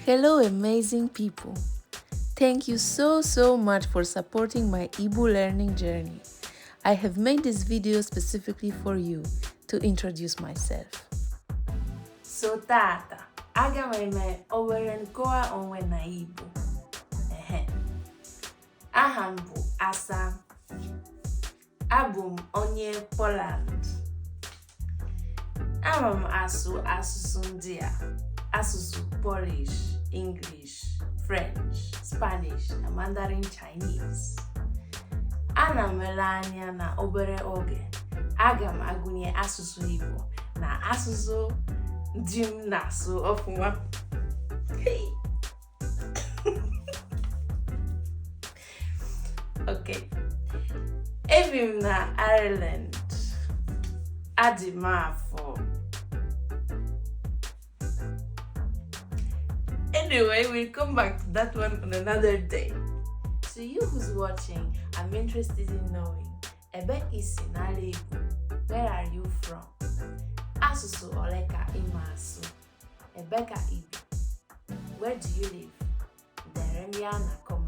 Hello, amazing people. Thank you so much for supporting my Igbo learning journey. I have made this video specifically for you to introduce myself. So tata, aga m eme nkọwa onwe na Igbo. Aha m bụ Asa. Abụ m onye Poland. Ama m asụ asụsụ ndị a. Asụsụ Polish, English, French, Spanish, na Mandarin Chinese. Ana m ele anya na obere oge aga m agụnye asụsụ Igbo na asụsụ ndị m na-asụ ọfụma. Hey. Okay. Ebi m na Ireland. Adị m afọ. Anyway, we'll come back to that one on another day. To you who's watching, I'm interested in knowing, ebe isi n'ala Igbo, where are you from? Asụsụ ole ka ị ma asụ? Ebe ka ị bi? Where do you live? Dere m ya na comment.